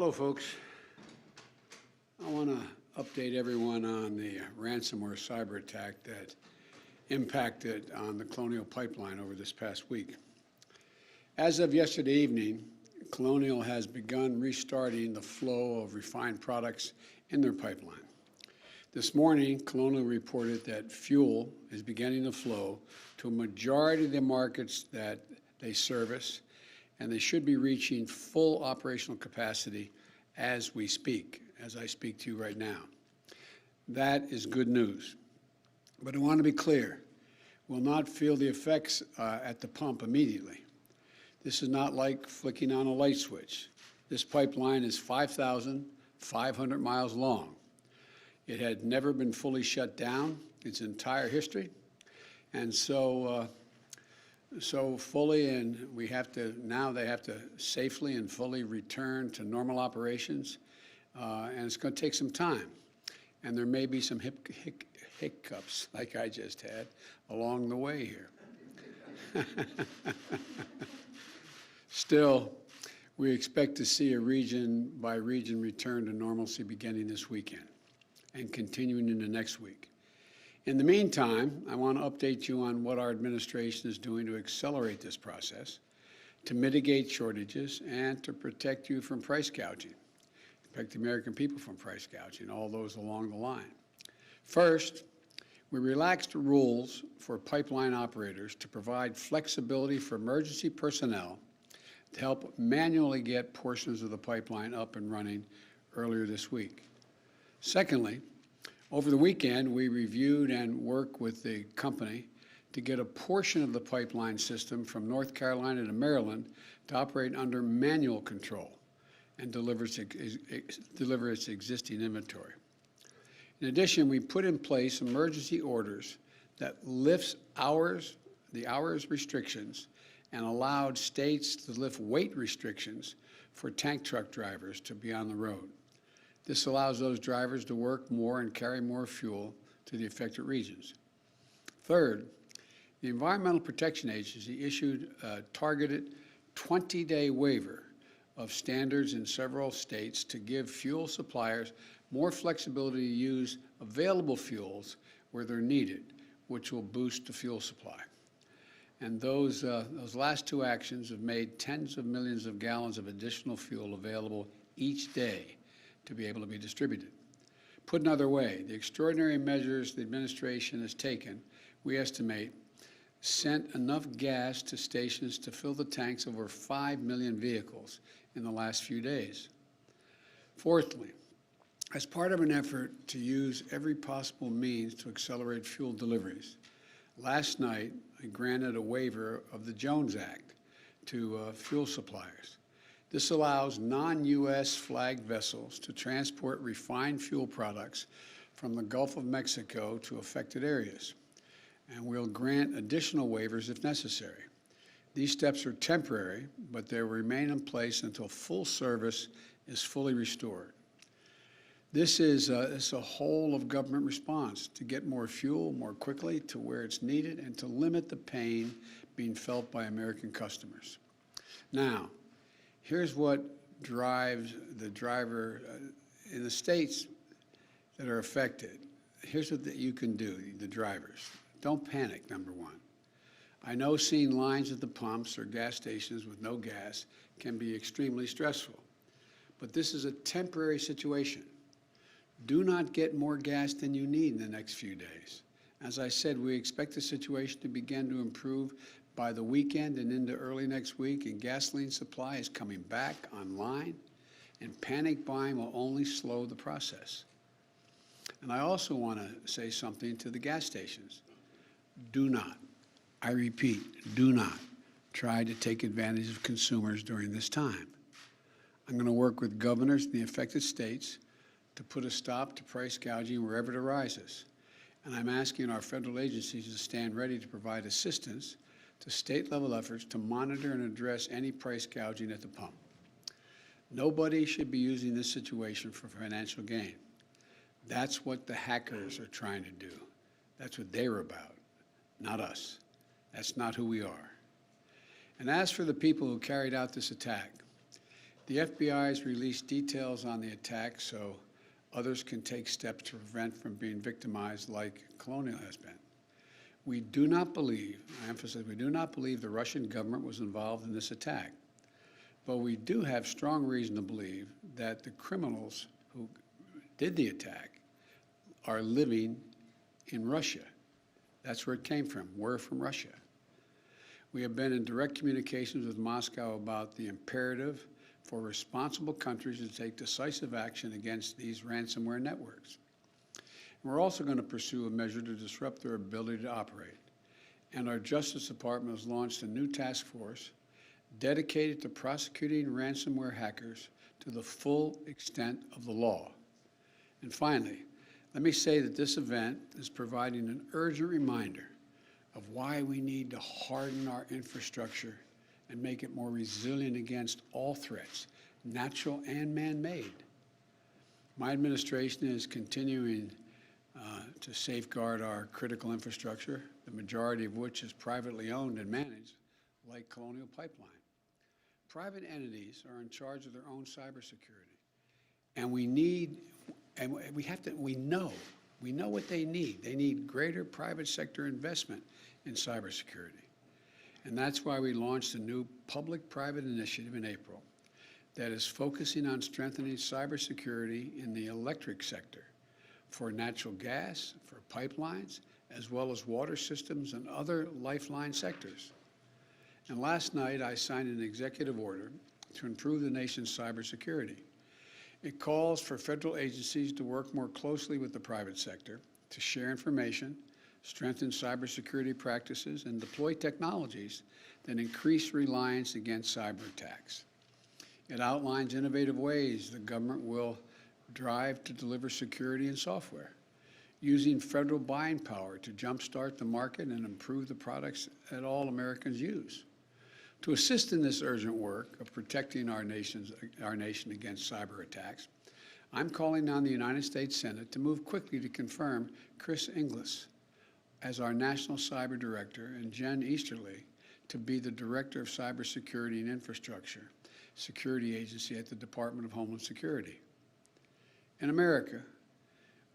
Hello, folks. I want to update everyone on the ransomware cyber attack that impacted on the Colonial Pipeline over this past week. As of yesterday evening, Colonial has begun restarting the flow of refined products in their pipeline. This morning, Colonial reported that fuel is beginning to flow to a majority of the markets that they service, and they should be reaching full operational capacity as we speak, as I speak to you right now. That is good news. But I want to be clear, we'll not feel the effects at the pump immediately. This is not like flicking on a light switch. This pipeline is 5,500 miles long. It had never been fully shut down its entire history, and so fully, and they have to safely and fully return to normal operations, and it's going to take some time. And there may be some hiccups, like I just had, along the way here. Still, we expect to see a region-by-region return to normalcy beginning this weekend and continuing into next week. In the meantime, I want to update you on what our administration is doing to accelerate this process, to mitigate shortages, and to protect you from price gouging, protect the American people from price gouging, all those along the line. First, we relaxed rules for pipeline operators to provide flexibility for emergency personnel to help manually get portions of the pipeline up and running earlier this week. Secondly, over the weekend, we reviewed and worked with the company to get a portion of the pipeline system from North Carolina to Maryland to operate under manual control and deliver its existing inventory. In addition, we put in place emergency orders that lifts the hours restrictions and allowed states to lift weight restrictions for tank truck drivers to be on the road. This allows those drivers to work more and carry more fuel to the affected regions. Third, the Environmental Protection Agency issued a targeted 20-day waiver of standards in several states to give fuel suppliers more flexibility to use available fuels where they're needed, which will boost the fuel supply. And those last two actions have made tens of millions of gallons of additional fuel available each day to be able to be distributed. Put another way, the extraordinary measures the administration has taken, we estimate, sent enough gas to stations to fill the tanks of over 5 million vehicles in the last few days. Fourthly, as part of an effort to use every possible means to accelerate fuel deliveries, last night I granted a waiver of the Jones Act to fuel suppliers. This allows non-U.S. flagged vessels to transport refined fuel products from the Gulf of Mexico to affected areas, and we'll grant additional waivers if necessary. These steps are temporary, but they will remain in place until full service is fully restored. This is a whole of government response to get more fuel more quickly to where it's needed and to limit the pain being felt by American customers. Now, here's what drives the driver in the states that are affected. Here's what you can do, the drivers. Don't panic, number one. I know seeing lines at the pumps or gas stations with no gas can be extremely stressful, but this is a temporary situation. Do not get more gas than you need in the next few days. As I said, we expect the situation to begin to improve by the weekend and into early next week, and gasoline supply is coming back online, and panic buying will only slow the process. And I also want to say something to the gas stations. Do not, I repeat, do not try to take advantage of consumers during this time. I'm going to work with governors in the affected states to put a stop to price gouging wherever it arises. And I'm asking our federal agencies to stand ready to provide assistance to state-level efforts to monitor and address any price gouging at the pump. Nobody should be using this situation for financial gain. That's what the hackers are trying to do. That's what they're about, not us. That's not who we are. And as for the people who carried out this attack, The FBI has released details on the attack so others can take steps to prevent from being victimized like Colonial has been. We do not believe, I emphasize, we do not believe the Russian government was involved in this attack. But we do have strong reason to believe that the criminals who did the attack are living in Russia. That's where it came from. We're from Russia. We have been in direct communications with Moscow about the imperative for responsible countries to take decisive action against these ransomware networks. And we're also going to pursue a measure to disrupt their ability to operate. And our Justice Department has launched a new task force dedicated to prosecuting ransomware hackers to the full extent of the law. And finally, let me say that this event is providing an urgent reminder of why we need to harden our infrastructure and make it more resilient against all threats, natural and man-made. My administration is continuing to safeguard our critical infrastructure, the majority of which is privately owned and managed, like Colonial Pipeline. Private entities are in charge of their own cybersecurity, and we know what they need. They need greater private sector investment in cybersecurity. And that's why we launched a new public-private initiative in April that is focusing on strengthening cybersecurity in the electric sector for natural gas, for pipelines, as well as water systems and other lifeline sectors. And last night, I signed an executive order to improve the nation's cybersecurity. It calls for federal agencies to work more closely with the private sector to share information, strengthen cybersecurity practices, and deploy technologies that increase reliance against cyber attacks. It outlines innovative ways the government will drive to deliver security and software, using federal buying power to jumpstart the market and improve the products that all Americans use. To assist in this urgent work of protecting our nation against cyber attacks, I'm calling on the United States Senate to move quickly to confirm Chris Inglis as our National Cyber Director and Jen Easterly to be the Director of Cybersecurity and Infrastructure Security Agency at the Department of Homeland Security. In America,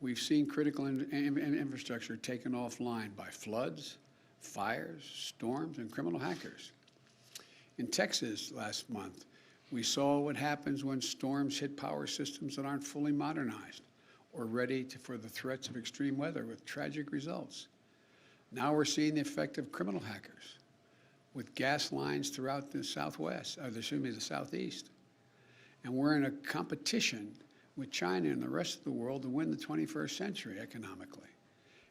we've seen critical infrastructure taken offline by floods, fires, storms, and criminal hackers. In Texas last month, we saw what happens when storms hit power systems that aren't fully modernized or ready for the threats of extreme weather with tragic results. Now we're seeing the effect of criminal hackers with gas lines throughout the the southeast. And we're in a competition with China and the rest of the world to win the 21st century economically.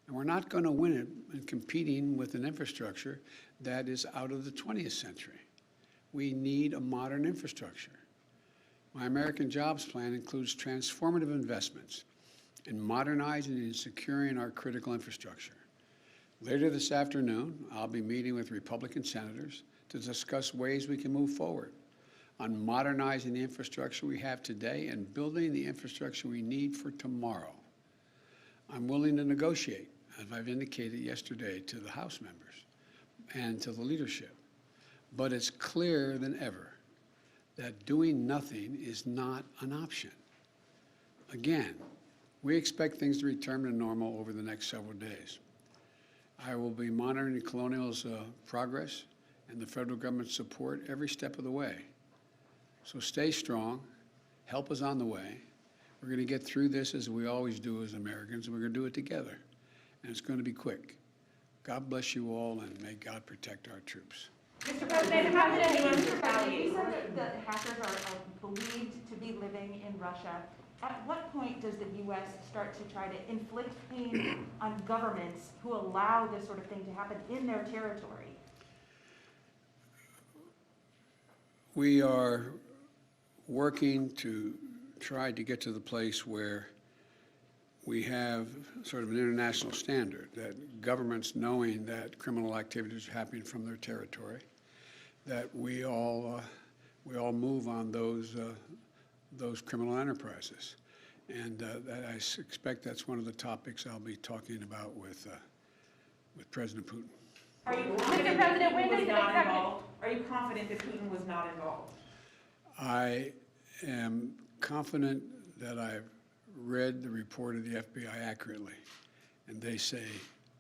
And we're not going to win it in competing with an infrastructure that is out of the 20th century. We need a modern infrastructure. My American Jobs Plan includes transformative investments in modernizing and securing our critical infrastructure. Later this afternoon, I'll be meeting with Republican senators to discuss ways we can move forward on modernizing the infrastructure we have today and building the infrastructure we need for tomorrow. I'm willing to negotiate, as I've indicated yesterday to the House members and to the leadership. But it's clearer than ever that doing nothing is not an option. Again, we expect things to return to normal over the next several days. I will be monitoring Colonial's progress and the federal government's support every step of the way. So stay strong. Help is on the way. We're going to get through this as we always do as Americans, and we're going to do it together. And it's going to be quick. God bless you all, and may God protect our troops. Mr. President, how did anyone retaliate? You said that hackers are believed to be living in Russia. At what point does the U.S. start to try to inflict pain on governments who allow this sort of thing to happen in their territory? We are working to try to get to the place where we have sort of an international standard, that governments, knowing that criminal activities are happening from their territory, that we all move on those criminal enterprises. And I expect that's one of the topics I'll be talking about with President Putin. Are you confident that Putin was not involved? Are you confident that Putin was not involved? I am confident that I've read the report of the FBI accurately, and they say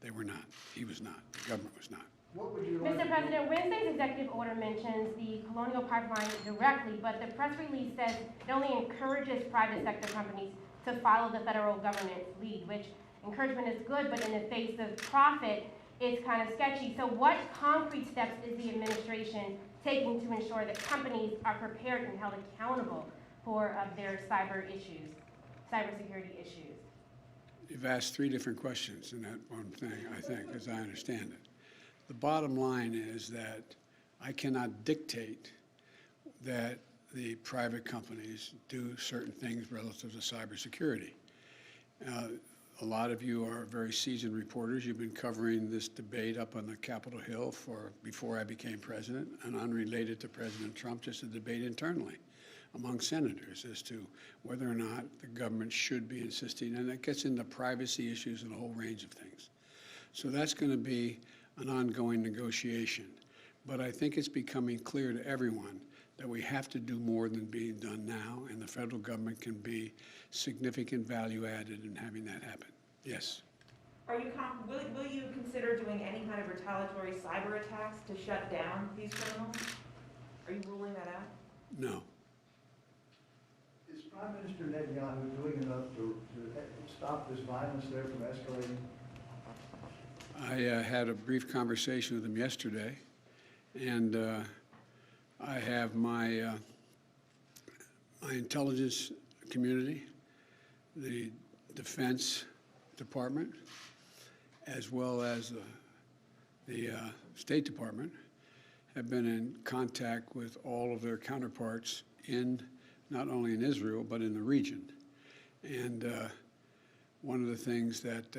they were not. He was not. The government was not. What would you like Mr. to do? President, Wednesday's executive order mentions the Colonial Pipeline directly, but the press release says it only encourages private sector companies to follow the federal government's lead, which encouragement is good, but in the face of profit, it's kind of sketchy. So what concrete steps is the administration taking to ensure that companies are prepared and held accountable for their cybersecurity issues? You've asked three different questions in that one thing, I think, as I understand it. The bottom line is that I cannot dictate that the private companies do certain things relative to cybersecurity. A lot of you are very seasoned reporters. You've been covering this debate up on the Capitol Hill before I became president, and unrelated to President Trump, just a debate internally among senators as to whether or not the government should be insisting, and it gets into privacy issues and a whole range of things. So that's going to be an ongoing negotiation. But I think it's becoming clear to everyone that we have to do more than being done now, and the federal government can be significant value added in having that happen. Yes. Will you consider doing any kind of retaliatory cyber attacks to shut down these criminals? Are you ruling that out? No. Is Prime Minister Netanyahu doing enough to stop this violence there from escalating? I had a brief conversation with him yesterday, and I have my intelligence community, the Defense Department, as well as the State Department, have been in contact with all of their counterparts not only in Israel, but in the region. And one of the things that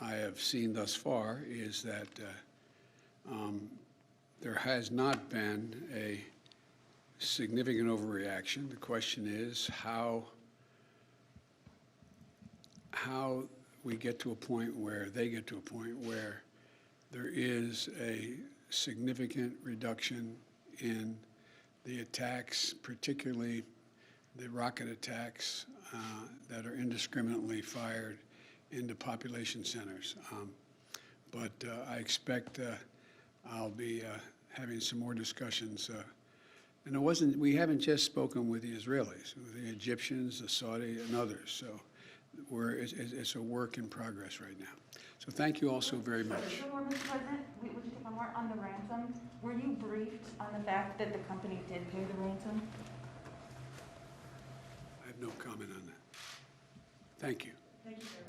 I have seen thus far is that there has not been a significant overreaction. The question is how we get to a point where they get to a point where there is a significant reduction in the attacks, particularly the rocket attacks that are indiscriminately fired into population centers. But I expect I'll be having some more discussions. And we haven't just spoken with the Israelis, with the Egyptians, the Saudi, and others. So it's a work in progress right now. So thank you all so very much. Mr. President, would you take one more on the ransom? Were you briefed on the fact that the company did pay the ransom? I have no comment on that. Thank you. Thank you, sir.